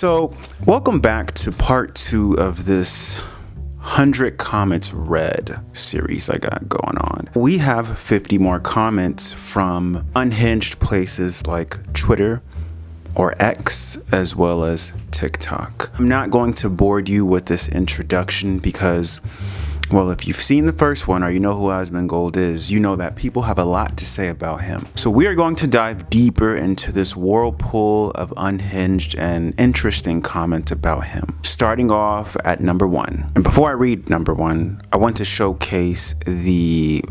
So, welcome back to part 2 of this 100 comments read series I got going on. We have 50 more comments from unhinged places like Twitter or X, as well as TikTok. I'm not going to bore you with this introduction because, well, if you've seen the first one or you know who Asmongold is, you know that people have a lot to say about him. So we are going to dive deeper into this whirlpool of unhinged and interesting comments about him. Starting off at number 1. And before I read number 1, I want to showcase the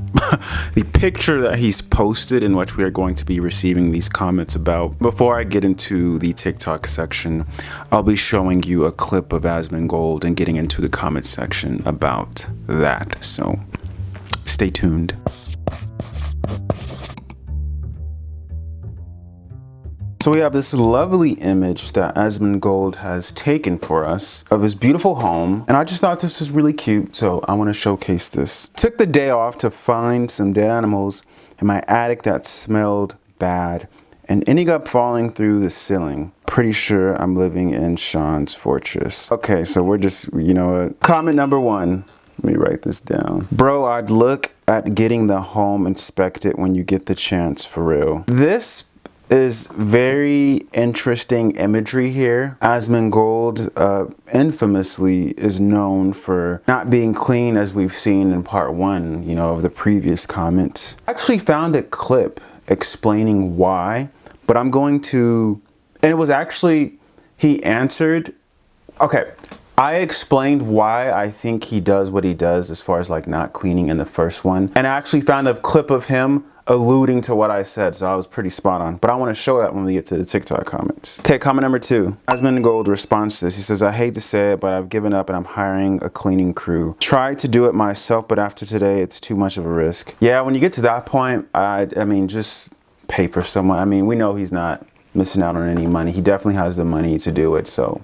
the picture that he's posted in which we are going to be receiving these comments about. Before I get into the TikTok section, I'll be showing you a clip of Asmongold and getting into the comment section about that. So stay tuned. So we have this lovely image that Asmongold has taken for us of his beautiful home, and I just thought this was really cute, so I want to showcase this. Took the day off to find some dead animals in my attic that smelled bad and ending up falling through the ceiling. Pretty sure I'm living in Sean's fortress. Okay, so we're just, you know what? Comment number 1. Let me write this down. Bro, I'd look at getting the home inspected when you get the chance, for real. This is very interesting imagery here. Asmongold infamously is known for not being clean, as we've seen in part 1, you know, of the previous comments. I actually found a clip explaining why, but I'm going to, and it was actually, he answered, okay, I explained why I think he does what he does as far as like not cleaning in the first one. And I actually found a clip of him alluding to what I said, so I was pretty spot on. But I want to show that when we get to the TikTok comments. Okay, comment number 2. Asmongold responds to this. He says, I hate to say it, but I've given up and I'm hiring a cleaning crew. Tried to do it myself, but after today, it's too much of a risk. Yeah, when you get to that point, I mean, just pay for someone. I mean, we know he's not missing out on any money. He definitely has the money to do it. So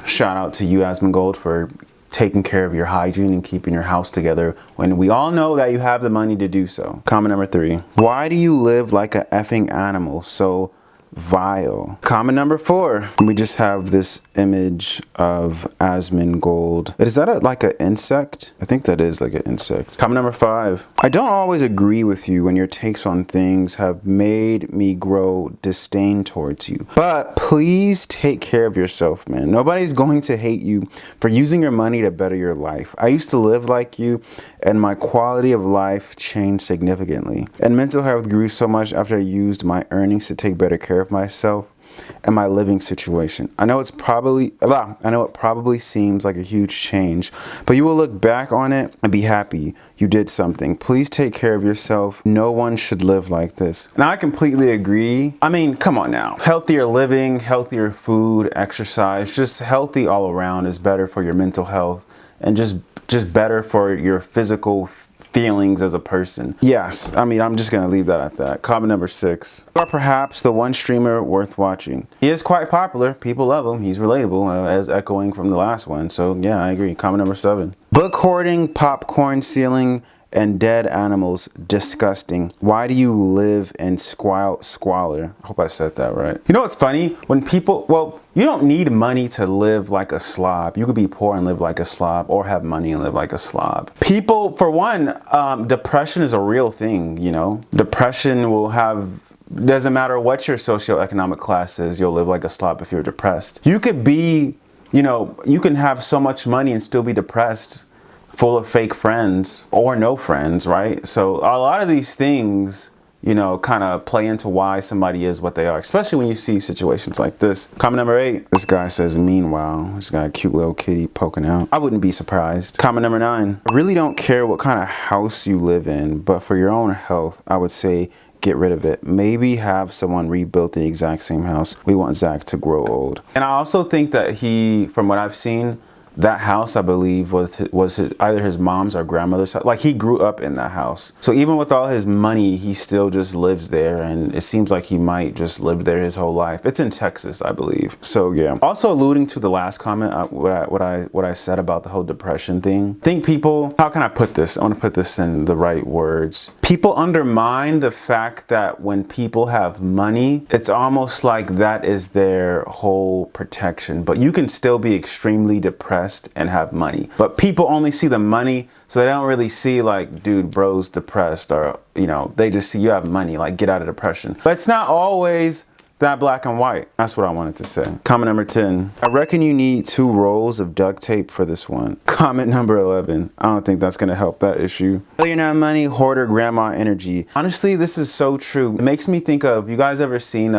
shout out to you, Asmongold, for taking care of your hygiene and keeping your house together when we all know that you have the money to do so. Comment number 3. Why do you live like a effing animal? So vile. Comment number 4. We just have this image of Asmongold. Is that like an insect? I think that is like an insect. Comment number 5. I don't always agree with you when your takes on things have made me grow disdain towards you. But please take care of yourself, man. Nobody's going to hate you for using your money to better your life. I used to live like you and my quality of life changed significantly. And mental health grew so much after I used my earnings to take better care of myself and my living situation. I know it probably seems like a huge change, but you will look back on it and be happy you did something. Please take care of yourself. No one should live like this. And I completely agree. I mean, come on now. Healthier living, healthier food, exercise, just healthy all around is better for your mental health and just better for your physical feelings as a person. Yes, I mean, I'm just gonna leave that at that. Comment number 6. Or perhaps the one streamer worth watching. He is quite popular. People love him. He's relatable, as echoing from the last one. So yeah, I agree. Comment number 7. Book hoarding, popcorn stealing, and dead animals, disgusting. Why do you live in squalor? I hope I said that right. You know what's funny? When people, well, you don't need money to live like a slob. You could be poor and live like a slob, or have money and live like a slob. People, for one, depression is a real thing, you know? Depression will have, doesn't matter what your socioeconomic class is, you'll live like a slob if you're depressed. You could be, you know, you can have so much money and still be depressed, full of fake friends or no friends, right? So a lot of these things, you know, kind of play into why somebody is what they are, especially when you see situations like this. Comment number 8. This guy says, meanwhile, he's got a cute little kitty poking out. I wouldn't be surprised. Comment number 9. I really don't care what kind of house you live in, but for your own health, I would say get rid of it. Maybe have someone rebuild the exact same house. We want Zach to grow old. And I also think that he, from what I've seen, that house, I believe, either his mom's or grandmother's house. Like, he grew up in that house. So even with all his money, he still just lives there, and it seems like he might just live there his whole life. It's in Texas, I believe. So yeah. Also alluding to the last comment, what I said about the whole depression thing. I think people, how can I put this? I want to put this in the right words. People undermine the fact that when people have money, it's almost like that is their whole protection. But you can still be extremely depressed and have money. But people only see the money, so they don't really see like, dude, bro's depressed, or, you know, they just see you have money, like, get out of depression. But it's not always that black and white. That's what I wanted to say. Comment number 10. I reckon you need 2 rolls of duct tape for this one. Comment number 11. I don't think that's gonna help that issue. Millionaire money, hoarder grandma energy. Honestly, this is so true. It makes me think of, you guys ever seen,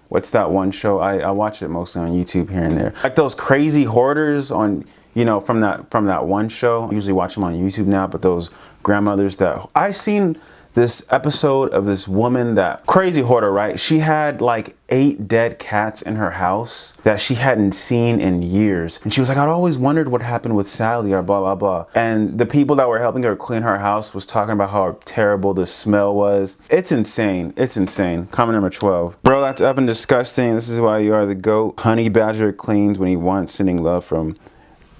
what's that one show? I watch it mostly on YouTube here and there. Like those crazy hoarders on, you know, from that one show. I usually watch them on YouTube now, but those grandmothers that I seen this episode of this woman, that crazy hoarder, right? She had like 8 dead cats in her house that she hadn't seen in years. And she was like, I'd always wondered what happened with Sally, or blah, blah, blah. And the people that were helping her clean her house was talking about how terrible the smell was. It's insane. It's insane. Comment number 12. Bro, that's effing disgusting. This is why you are the GOAT. Honey Badger cleans when he wants, sending love from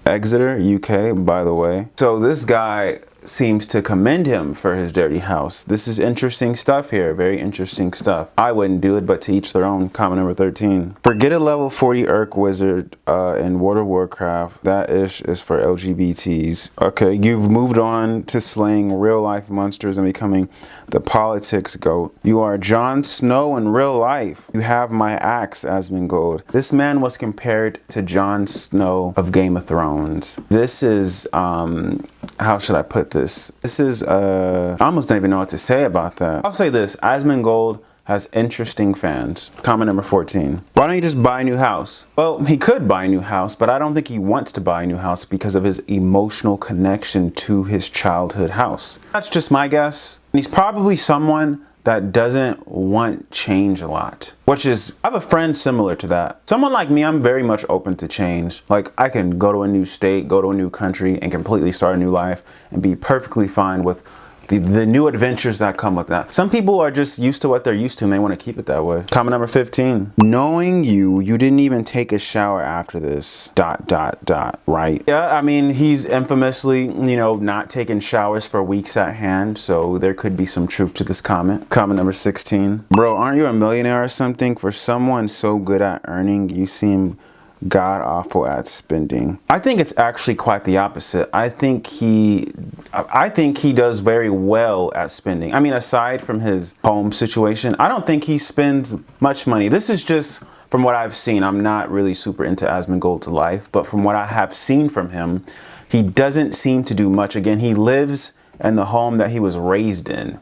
Exeter, UK, by the way. So this guy seems to commend him for his dirty house. This is interesting stuff here. Very interesting stuff. I wouldn't do it, but to each their own. Comment number 13. Forget a level 40 Urk wizard in World of Warcraft. That ish is for LGBTs. Okay, you've moved on to slaying real life monsters and becoming the politics GOAT. You are Jon Snow in real life. You have my axe, Asmongold. This man was compared to Jon Snow of Game of Thrones. This is, how should I put this? This is, I almost don't even know what to say about that. I'll say this, Asmongold has interesting fans. Comment number 14. Why don't you just buy a new house? Well, he could buy a new house, but I don't think he wants to buy a new house because of his emotional connection to his childhood house. That's just my guess. And he's probably someone that doesn't want change a lot, which is, I have a friend similar to that. Someone like me, I'm very much open to change. Like, I can go to a new state, go to a new country, and completely start a new life and be perfectly fine with the new adventures that come with that. Some people are just used to what they're used to and they want to keep it that way. Comment number 15. Knowing you didn't even take a shower after this, ... right? Yeah, I mean, he's infamously, you know, not taking showers for weeks at hand, so there could be some truth to this comment. Comment number 16. Bro, aren't you a millionaire or something? For someone so good at earning, you seem god awful at spending. I think it's actually quite the opposite. I think he does very well at spending. I mean, aside from his home situation, I don't think he spends much money. This is just from what I've seen. I'm not really super into Asmongold's life, but from what I have seen from him, he doesn't seem to do much. Again, he lives in the home that he was raised in,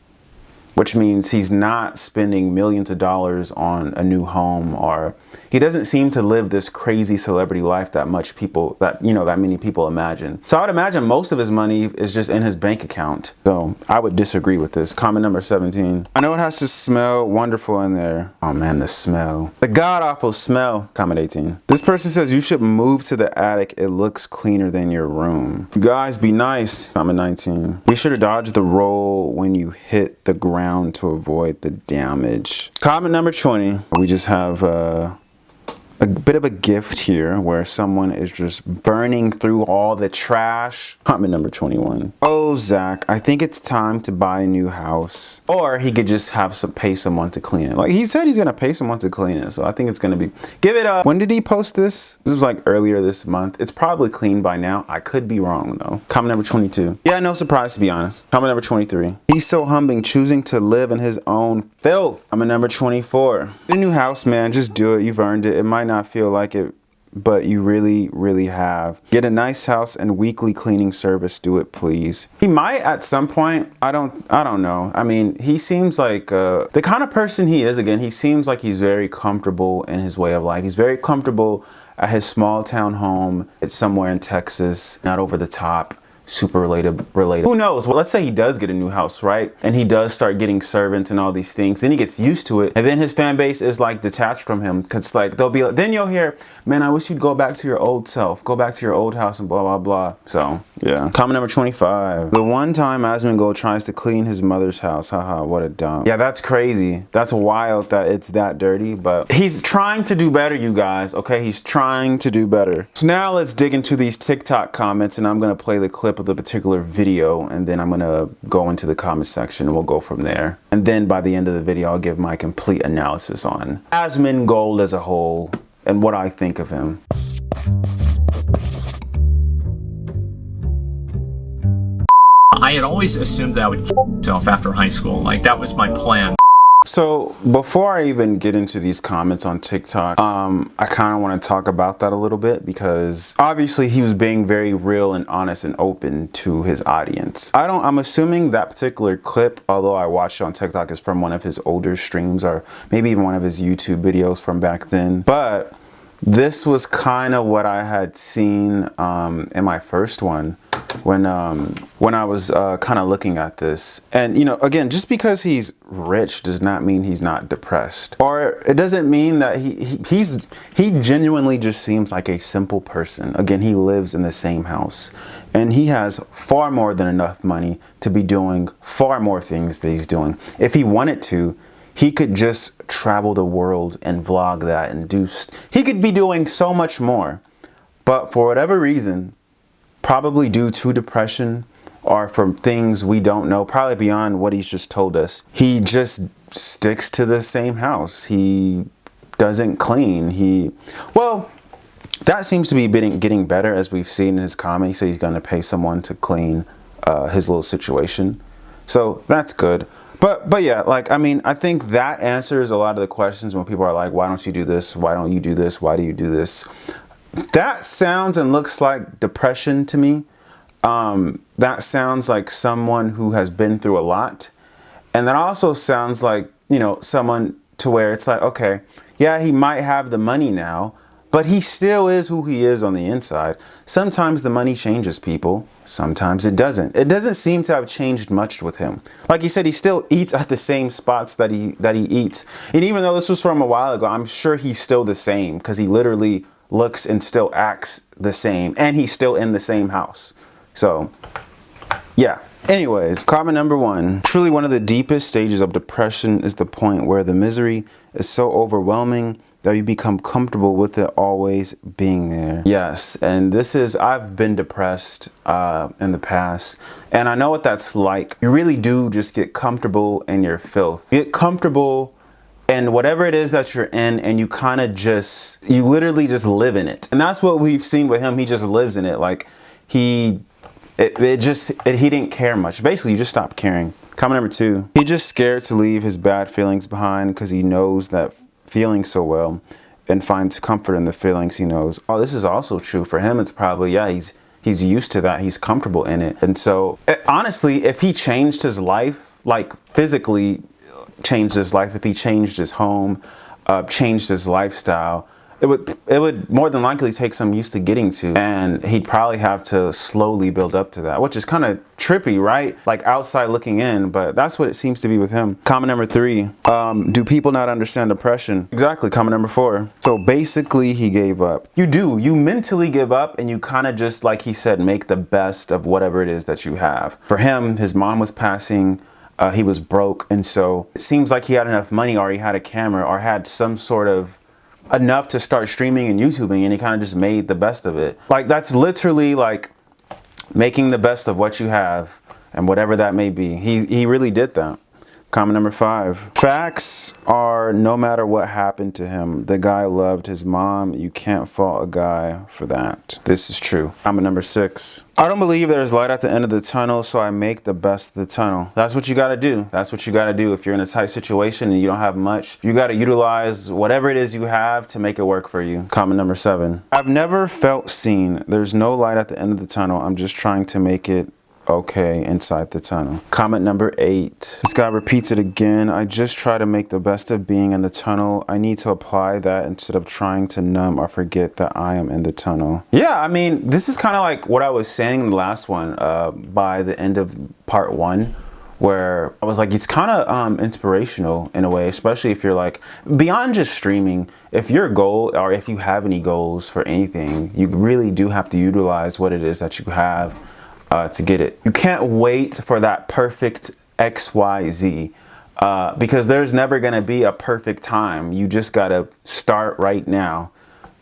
which means he's not spending millions of dollars on a new home, or he doesn't seem to live this crazy celebrity life that many people imagine. So I would imagine most of his money is just in his bank account. So I would disagree with this. Comment number 17. I know it has to smell wonderful in there. Oh man, the smell. The god awful smell. Comment 18. This person says you should move to the attic. It looks cleaner than your room. You guys be nice. Comment 19. Be sure to dodge the roll when you hit the ground to avoid the damage. Comment number 20. We just have a bit of a gift here where someone is just burning through all the trash. Comment number 21. Oh, Zach, I think it's time to buy a new house. Or he could just pay someone to clean it. Like he said, he's gonna pay someone to clean it. So I think it's gonna be, give it up. When did he post this? This was like earlier this month. It's probably clean by now. I could be wrong though. Comment number 22. Yeah, no surprise to be honest. Comment number 23. He's so humbling, choosing to live in his own filth. Comment number 24. Get a new house, man. Just do it. You've earned it. It might not feel like it, but you really have. Get a nice house and weekly cleaning service. Do it, please. He might at some point. I don't know. I mean, he seems like the kind of person he is. Again, he seems like he's very comfortable in his way of life. He's very comfortable at his small town home. It's somewhere in Texas, not over the top. super related. Who knows? Well, let's say he does get a new house, right? And he does start getting servants and all these things. Then he gets used to it. And then his fan base is like detached from him. Cause like, they'll be like, then you'll hear, man, I wish you'd go back to your old self. Go back to your old house and blah, blah, blah. So yeah. Comment number 25. The one time Asmongold tries to clean his mother's house. Haha, what a dump. Yeah, that's crazy. That's wild that it's that dirty, but he's trying to do better, you guys. Okay, he's trying to do better. So now let's dig into these TikTok comments, and I'm gonna play the clip of the particular video, and then I'm gonna go into the comment section and we'll go from there. And then by the end of the video, I'll give my complete analysis on Asmongold as a whole and what I think of him. I had always assumed that I would kill myself after high school. Like, that was my plan. So before I even get into these comments on TikTok, I kind of want to talk about that a little bit, because obviously he was being very real and honest and open to his audience. I'm assuming that particular clip, although I watched it on TikTok, is from one of his older streams, or maybe even one of his YouTube videos from back then. But this was kind of what I had seen in my first one when I was kind of looking at this. And you know, again, just because he's rich does not mean he's not depressed, or it doesn't mean that he genuinely just seems like a simple person. Again, he lives in the same house and he has far more than enough money to be doing far more things that he's doing. If he wanted to, he could just travel the world and vlog that and he could be doing so much more. But for whatever reason, probably due to depression or from things we don't know, probably beyond what he's just told us, he just sticks to the same house. He doesn't clean. Well, that seems to be getting better, as we've seen in his comment. He said he's going to pay someone to clean his little situation. So that's good. But yeah, like, I mean, I think that answers a lot of the questions when people are like, why don't you do this? Why don't you do this? Why do you do this? That sounds and looks like depression to me. That sounds like someone who has been through a lot. And that also sounds like, you know, someone to where it's like, okay, yeah, he might have the money now, but he still is who he is on the inside. Sometimes the money changes people. Sometimes it doesn't. It doesn't seem to have changed much with him. Like he said, he still eats at the same spots that he eats. And even though this was from a while ago, I'm sure he's still the same, because he literally looks and still acts the same, and he's still in the same house. So yeah. Anyways, comment number 1. Truly one of the deepest stages of depression is the point where the misery is so overwhelming that you become comfortable with it always being there. Yes, and I've been depressed in the past, and I know what that's like. You really do just get comfortable in your filth. You get comfortable in whatever it is that you're in, and you kind of you literally just live in it. And that's what we've seen with him. He just lives in it. Like, he didn't care much. Basically, you just stopped caring. Comment number 2. He just scared to leave his bad feelings behind because he knows that feeling so well and finds comfort in the feelings he knows. Oh, this is also true for him. It's probably, yeah, he's used to that. He's comfortable in it. And so honestly, if he changed his life, like physically changed his life, if he changed his home, changed his lifestyle, it would more than likely take some used to getting to, and he'd probably have to slowly build up to that, which is kind of trippy, right? Like outside looking in, but that's what it seems to be with him. Comment number 3. Do people not understand depression? Exactly. Comment number 4. So basically he gave up. You mentally give up, and you kind of just, like he said, make the best of whatever it is that you have. For him, his mom was passing. He was broke, and so it seems like he had enough money, or he had a camera, or had some sort of enough to start streaming and YouTubing, and he kind of just made the best of it. Like, that's literally like making the best of what you have, and whatever that may be. He really did that. Comment number 5. Facts are, no matter what happened to him, the guy loved his mom. You can't fault a guy for that. This is true. Comment number 6. I don't believe there's light at the end of the tunnel, so I make the best of the tunnel. That's what you got to do. That's what you got to do. If you're in a tight situation and you don't have much, you got to utilize whatever it is you have to make it work for you. Comment number 7. I've never felt seen. There's no light at the end of the tunnel. I'm just trying to make it okay inside the tunnel. Comment number 8. This guy repeats it again. I just try to make the best of being in the tunnel. I need to apply that instead of trying to numb or forget that I am in the tunnel. Yeah, I mean, this is kind of like what I was saying in the last one by the end of part 1. Where I was like, it's kind of inspirational in a way, especially if you're like, beyond just streaming, if your goal or if you have any goals for anything, you really do have to utilize what it is that you have to get it. You can't wait for that perfect XYZ because there's never going to be a perfect time. You just got to start right now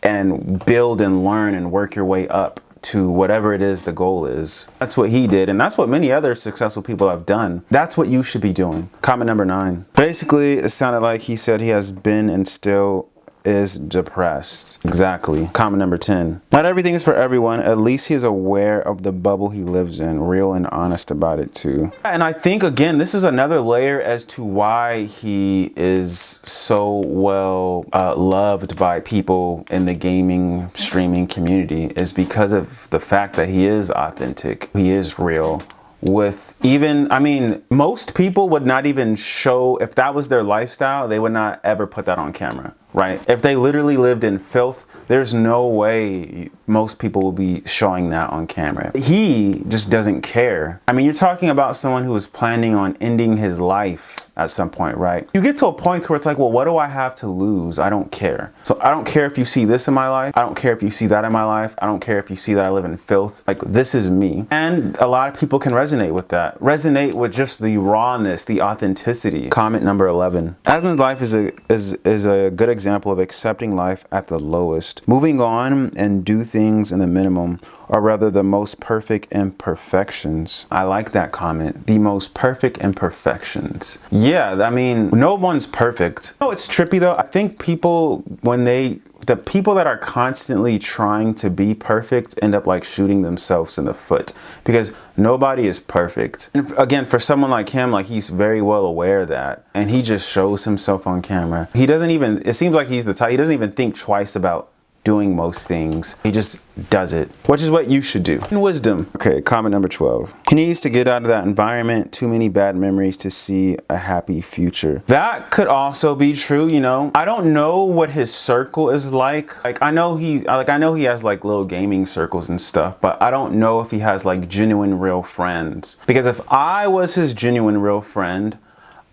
and build and learn and work your way up to whatever it is the goal is. That's what he did, and that's what many other successful people have done. That's what you should be doing. Comment number 9. Basically, it sounded like he said he has been and still is depressed. Exactly. Comment number 10. Not everything is for everyone. At least he is aware of the bubble he lives in, real and honest about it too. And I think, again, this is another layer as to why he is so well loved by people in the gaming streaming community, is because of the fact that he is authentic. He is real. With even, I mean, most people would not even show, if that was their lifestyle, they would not ever put that on camera, right? If they literally lived in filth, there's no way most people will be showing that on camera. He just doesn't care. I mean, you're talking about someone who is planning on ending his life at some point, right? You get to a point where it's like, well, what do I have to lose? I don't care. So I don't care if you see this in my life. I don't care if you see that in my life. I don't care if you see that I live in filth. Like, this is me. And a lot of people can resonate with that. Resonate with just the rawness, the authenticity. Comment number 11. Asmon's life is a good example of accepting life at the lowest, moving on and do things in the minimum, or rather the most perfect imperfections. I like that comment. The most perfect imperfections. Yeah, I mean, no one's perfect. Oh, it's trippy though. I think people, the people that are constantly trying to be perfect end up like shooting themselves in the foot, because nobody is perfect. And again, for someone like him, like, he's very well aware of that, and he just shows himself on camera. He doesn't even, it seems like he's the type, he doesn't even think twice about doing most things. He just does it, which is what you should do. And wisdom. Okay, comment number 12. He needs to get out of that environment. Too many bad memories to see a happy future. That could also be true, you know. I don't know what his circle is like. Like, I know he has like little gaming circles and stuff, but I don't know if he has like genuine real friends. Because if I was his genuine real friend,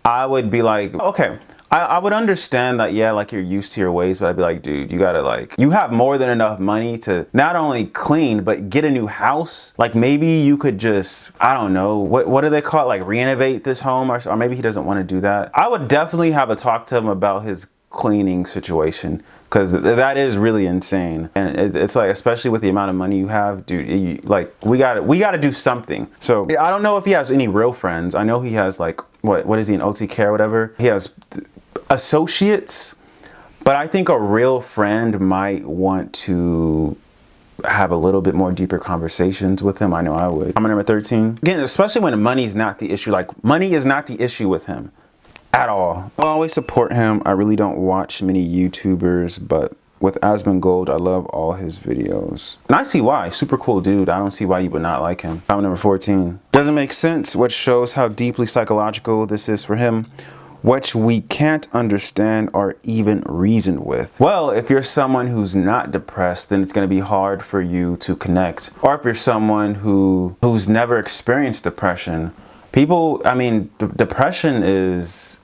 I would be like, okay, I would understand that, yeah, like, you're used to your ways, but I'd be like, dude, you gotta, like, you have more than enough money to not only clean, but get a new house. Like, maybe you could just, I don't know, what do they call it? Like, renovate this home, or maybe he doesn't want to do that. I would definitely have a talk to him about his cleaning situation, because that is really insane. And it's like, especially with the amount of money you have, dude, like, we gotta do something. So I don't know if he has any real friends. I know he has, like, what is he, an OTK or whatever? He has associates, but I think a real friend might want to have a little bit more deeper conversations with him. I know I would. Comment number 13. Again, especially when money's not the issue. Like, money is not the issue with him at all. I'll always support him. I really don't watch many YouTubers, but with Asmongold, I love all his videos. And I see why. Super cool dude. I don't see why you would not like him. Comment number 14. Doesn't make sense, which shows how deeply psychological this is for him, which we can't understand or even reason with. Well, if you're someone who's not depressed, then it's going to be hard for you to connect. Or if you're someone who's never experienced depression, people, I mean, depression is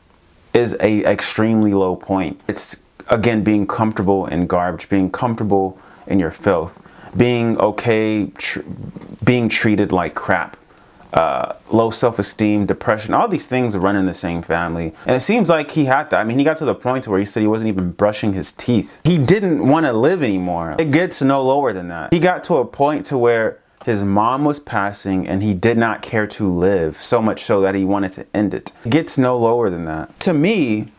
a extremely low point. It's, again, being comfortable in garbage, being comfortable in your filth, being okay, being treated like crap. Low self-esteem, depression, all these things run in the same family. And it seems like he had that. I mean, he got to the point where he said he wasn't even brushing his teeth. He didn't want to live anymore. It gets no lower than that. He got to a point to where his mom was passing and he did not care to live, so much so that he wanted to end it. It gets no lower than that. To me,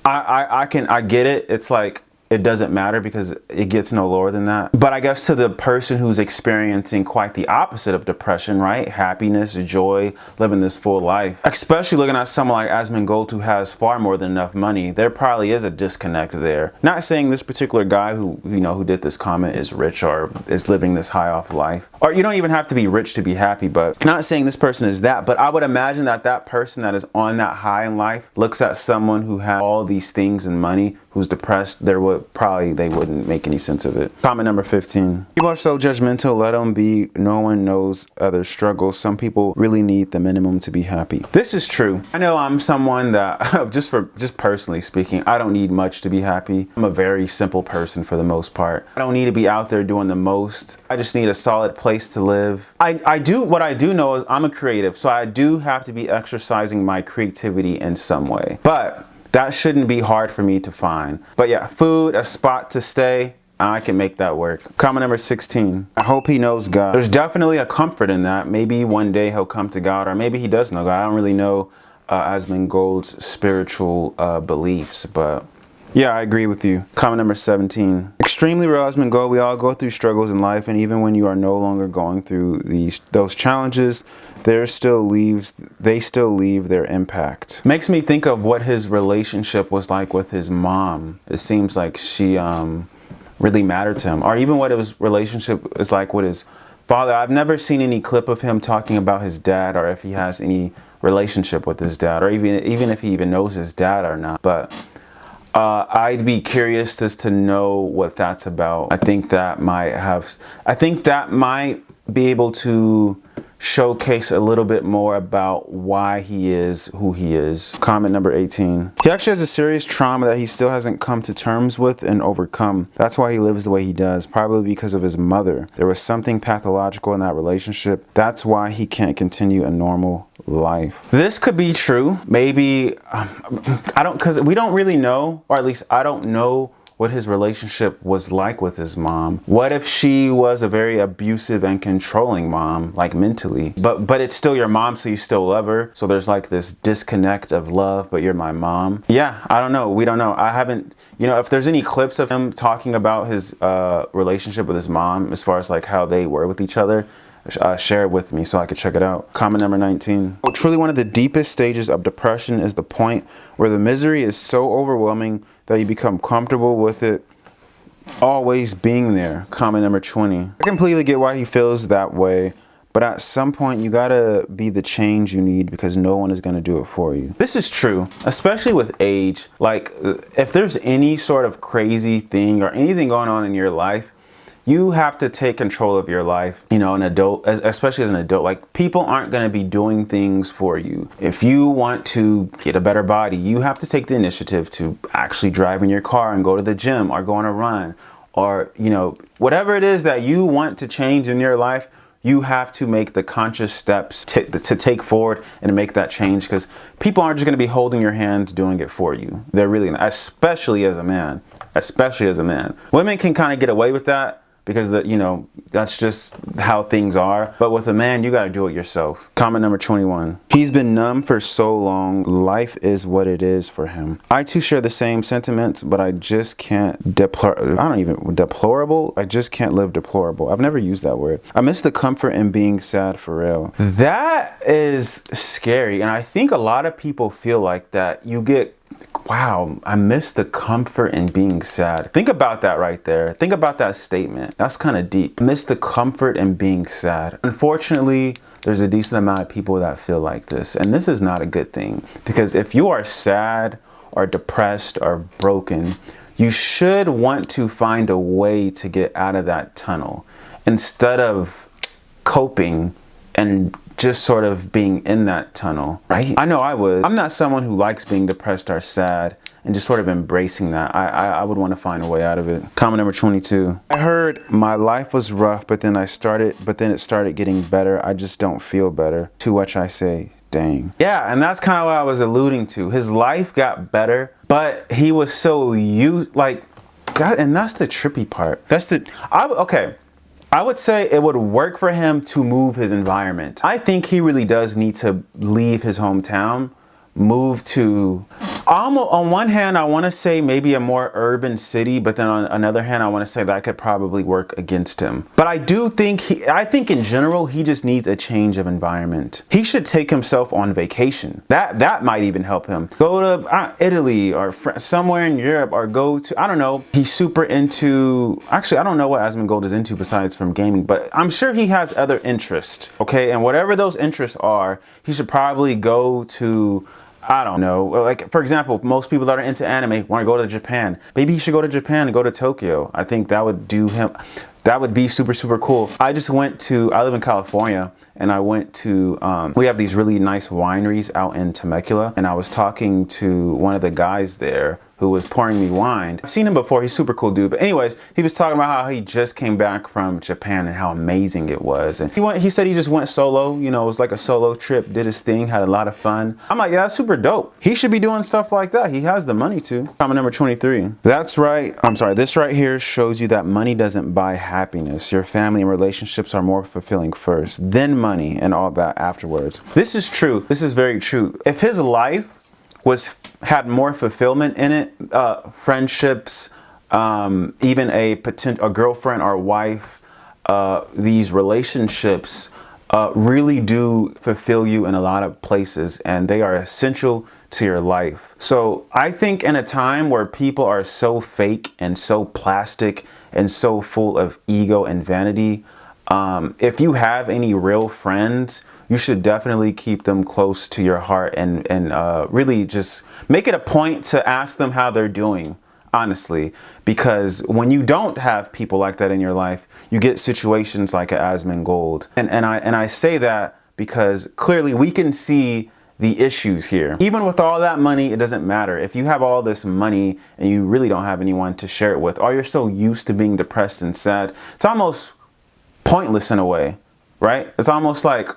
I get it. It's like, it doesn't matter because it gets no lower than that. But I guess to the person who's experiencing quite the opposite of depression, right? Happiness, joy, living this full life, especially looking at someone like Asmongold who has far more than enough money, there probably is a disconnect there. Not saying this particular guy who, you know, who did this comment is rich or is living this high off life. Or you don't even have to be rich to be happy, but not saying this person is that, but I would imagine that that person that is on that high in life looks at someone who has all these things and money, who's depressed, they wouldn't make any sense of it. Comment number 15. People are so judgmental, let them be. No one knows other struggles. Some people really need the minimum to be happy. This is true. I know I'm someone that, just personally speaking, I don't need much to be happy. I'm a very simple person for the most part. I don't need to be out there doing the most. I just need a solid place to live. What I do know is I'm a creative, so I do have to be exercising my creativity in some way. But that shouldn't be hard for me to find. But yeah, food, a spot to stay, I can make that work. Comment number 16. I hope he knows God. There's definitely a comfort in that. Maybe one day he'll come to God, or maybe he does know God. I don't really know Asmongold's spiritual beliefs, but yeah, I agree with you. Comment number 17. Extremely real, Asmongold. We all go through struggles in life, and even when you are no longer going through those challenges, they still leave their impact. Makes me think of what his relationship was like with his mom. It seems like she really mattered to him, or even what his relationship is like with his father. I've never seen any clip of him talking about his dad, or if he has any relationship with his dad, or even if he even knows his dad or not. But I'd be curious just to know what that's about. I think that might be able to showcase a little bit more about why he is who he is. Comment number 18. He actually has a serious trauma that he still hasn't come to terms with and overcome. That's why he lives the way he does, probably because of his mother. There was something pathological in that relationship. That's why he can't continue a normal life. This could be true. Maybe, because we don't really know, or at least I don't know what his relationship was like with his mom. What if she was a very abusive and controlling mom, like mentally? But it's still your mom, so you still love her. So there's like this disconnect of love, but you're my mom. Yeah, I don't know. We don't know. I haven't, if there's any clips of him talking about his relationship with his mom, as far as like how they were with each other, share it with me so I could check it out. Comment number 19. Truly one of the deepest stages of depression is the point where the misery is so overwhelming that you become comfortable with it always being there. Comment number 20. I completely get why he feels that way, but at some point you gotta be the change you need because no one is gonna do it for you. This is true, especially with age. Like, if there's any sort of crazy thing or anything going on in your life, you have to take control of your life, an adult, especially as an adult. Like, people aren't going to be doing things for you. If you want to get a better body, you have to take the initiative to actually drive in your car and go to the gym or go on a run, or, whatever it is that you want to change in your life, you have to make the conscious steps to take forward and make that change, because people aren't just going to be holding your hands doing it for you. They're really not, especially as a man. Women can kind of get away with that, because that's just how things are. But with a man, you got to do it yourself. Comment number 21. He's been numb for so long. Life is what it is for him. I too share the same sentiments, but I just can't deplorable. I just can't live deplorable. I've never used that word. I miss the comfort in being sad for real. That is scary. And I think a lot of people feel like that. Wow, I miss the comfort in being sad. Think about that right there. Think about that statement. That's kind of deep. I miss the comfort in being sad. Unfortunately, there's a decent amount of people that feel like this. And this is not a good thing. Because if you are sad or depressed or broken, you should want to find a way to get out of that tunnel instead of coping and just sort of being in that tunnel, right? I know I would. I'm not someone who likes being depressed or sad and just sort of embracing that. I would want to find a way out of it. Comment number 22. I heard my life was rough, but then it started getting better. I just don't feel better. To which I say, dang. Yeah, and that's kind of what I was alluding to. His life got better, but he was so and that's the trippy part. I would say it would work for him to move his environment. I think he really does need to leave his hometown, move to, on one hand, I want to say maybe a more urban city, but then on another hand, I want to say that could probably work against him. But I do think, I think in general, he just needs a change of environment. He should take himself on vacation. That might even help him. Go to Italy or somewhere in Europe, or go to, I don't know. He's super into, actually, I don't know what Asmongold is into besides from gaming, but I'm sure he has other interests, okay? And whatever those interests are, he should probably go to, I don't know, like for example, most people that are into anime want to go to Japan. Maybe he should go to Japan and go to Tokyo. I think that would do him, that would be super, super cool. I live in California, and I went to, we have these really nice wineries out in Temecula, and I was talking to one of the guys there who was pouring me wine. I've seen him before, he's a super cool dude. But anyways, he was talking about how he just came back from Japan and how amazing it was. And he said he just went solo, you know, it was like a solo trip, did his thing, had a lot of fun. I'm like, yeah, that's super dope. He should be doing stuff like that. He has the money to. Comment number 23. That's right, I'm sorry, this right here shows you that money doesn't buy happiness. Your family and relationships are more fulfilling first, then money and all that afterwards. This is true, this is very true. If his life had more fulfillment in it, friendships, even a girlfriend or wife, these relationships really do fulfill you in a lot of places, and they are essential to your life. So I think in a time where people are so fake and so plastic and so full of ego and vanity, if you have any real friends, you should definitely keep them close to your heart, and really just make it a point to ask them how they're doing, honestly. Because when you don't have people like that in your life, you get situations like Asmongold. And I say that because clearly we can see the issues here. Even with all that money, it doesn't matter. If you have all this money and you really don't have anyone to share it with, or you're so used to being depressed and sad, it's almost pointless in a way, right? It's almost like,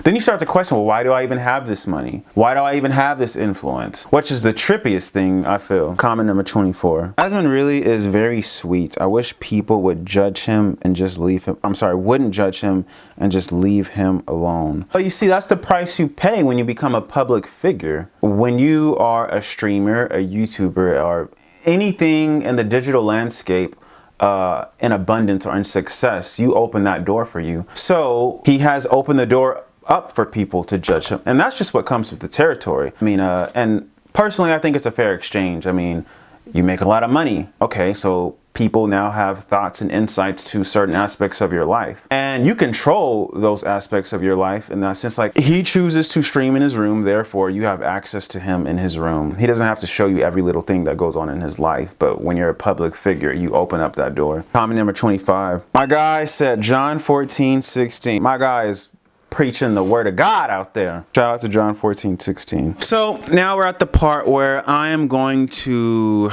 then you start to question, well, why do I even have this money? Why do I even have this influence? Which is the trippiest thing, I feel. Comment number 24. Asmon really is very sweet. I wish people would judge him and just leave him. I'm sorry, wouldn't judge him and just leave him alone. But you see, that's the price you pay when you become a public figure. When you are a streamer, a YouTuber, or anything in the digital landscape, in abundance or in success, you open that door for you. So he has opened the door up for people to judge him, and that's just what comes with the territory. I mean, and personally, I think it's a fair exchange. I mean, you make a lot of money, okay, so people now have thoughts and insights to certain aspects of your life, and you control those aspects of your life in that sense. Like, he chooses to stream in his room, therefore you have access to him in his room. He doesn't have to show you every little thing that goes on in his life, but when you're a public figure, you open up that door. Comment number 25. My guy said John 14:16. My guy is preaching the word of God out there. Shout out to John 14:16. So now we're at the part where I am going to,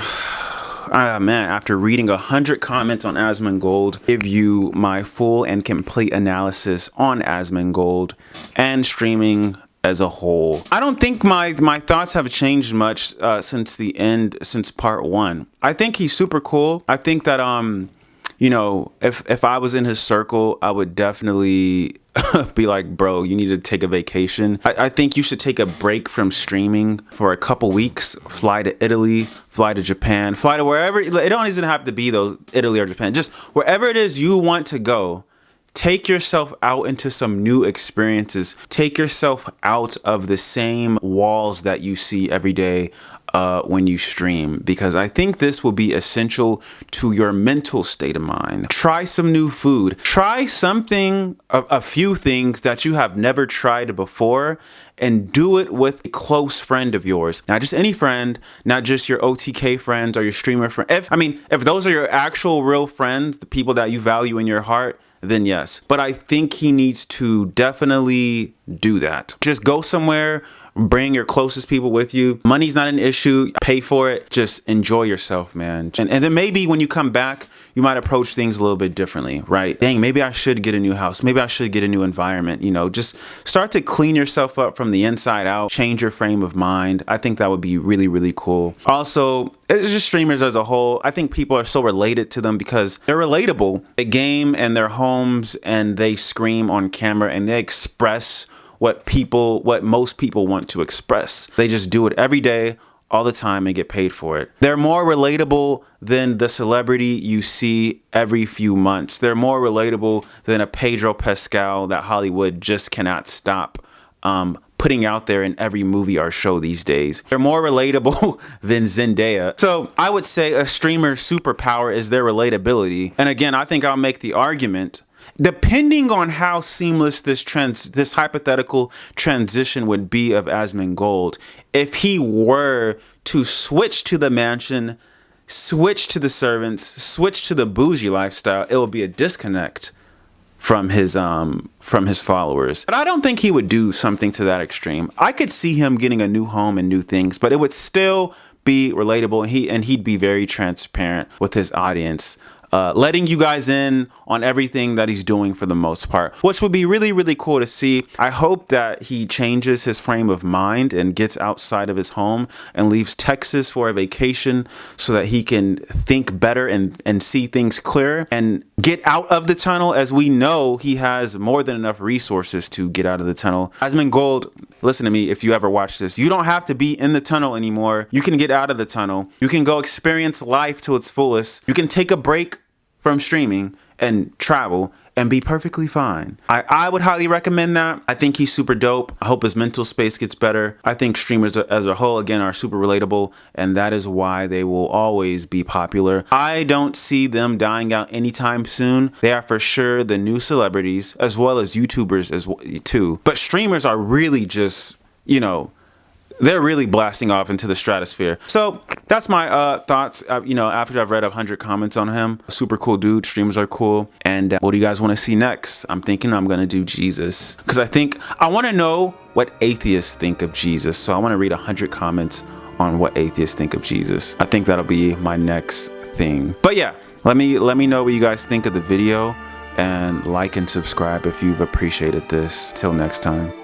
man, after reading 100 comments on Asmongold, give you my full and complete analysis on Asmongold and streaming as a whole. I don't think my thoughts have changed much since part 1. I think he's super cool. I think that you know, if I was in his circle, I would definitely be like, bro, you need to take a vacation. I think you should take a break from streaming for a couple weeks, fly to Italy, fly to Japan, fly to wherever. It don't even have to be those Italy or Japan, just wherever it is you want to go. Take yourself out into some new experiences. Take yourself out of the same walls that you see every day when you stream, because I think this will be essential to your mental state of mind. Try some new food. Try something, a few things that you have never tried before, and do it with a close friend of yours. Not just any friend, not just your OTK friends or your streamer friend. If those are your actual real friends, the people that you value in your heart, then yes. But I think he needs to definitely do that. Just go somewhere, bring your closest people with you. Money's not an issue. Pay for it. Just enjoy yourself, man. And then maybe when you come back, you might approach things a little bit differently, right? Dang, maybe I should get a new house. Maybe I should get a new environment. You know, just start to clean yourself up from the inside out. Change your frame of mind. I think that would be really, really cool. Also, it's just streamers as a whole. I think people are so related to them because they're relatable. They game in their homes and they scream on camera and they express what most people want to express. They just do it every day, all the time, and get paid for it. They're more relatable than the celebrity you see every few months. They're more relatable than a Pedro Pascal that Hollywood just cannot stop putting out there in every movie or show these days. They're more relatable than Zendaya. So I would say a streamer's superpower is their relatability. And again, I think I'll make the argument, depending on how seamless this hypothetical transition would be of Asmongold, if he were to switch to the mansion, switch to the servants, switch to the bougie lifestyle, it would be a disconnect from his followers. But I don't think he would do something to that extreme. I could see him getting a new home and new things, but it would still be relatable, and he'd be very transparent with his audience, letting you guys in on everything that he's doing for the most part, which would be really, really cool to see. I hope that he changes his frame of mind and gets outside of his home and leaves Texas for a vacation so that he can think better and see things clearer and get out of the tunnel, as we know he has more than enough resources to get out of the tunnel. Asmongold, listen to me, if you ever watch this, you don't have to be in the tunnel anymore. You can get out of the tunnel. You can go experience life to its fullest. You can take a break from streaming and travel and be perfectly fine. I would highly recommend that. I think he's super dope. I hope his mental space gets better. I think streamers as a whole, again, are super relatable, and that is why they will always be popular. I don't see them dying out anytime soon. They are for sure the new celebrities, as well as YouTubers as well, too. But streamers are really just, you know, they're really blasting off into the stratosphere. So that's my thoughts. You know, after I've read 100 comments on him, super cool dude. Streamers are cool. And what do you guys want to see next? I'm thinking I'm gonna do Jesus, because I want to know what atheists think of Jesus. So I want to read 100 comments on what atheists think of Jesus. I think that'll be my next thing. But yeah, let me know what you guys think of the video, and like and subscribe if you've appreciated this. Till next time.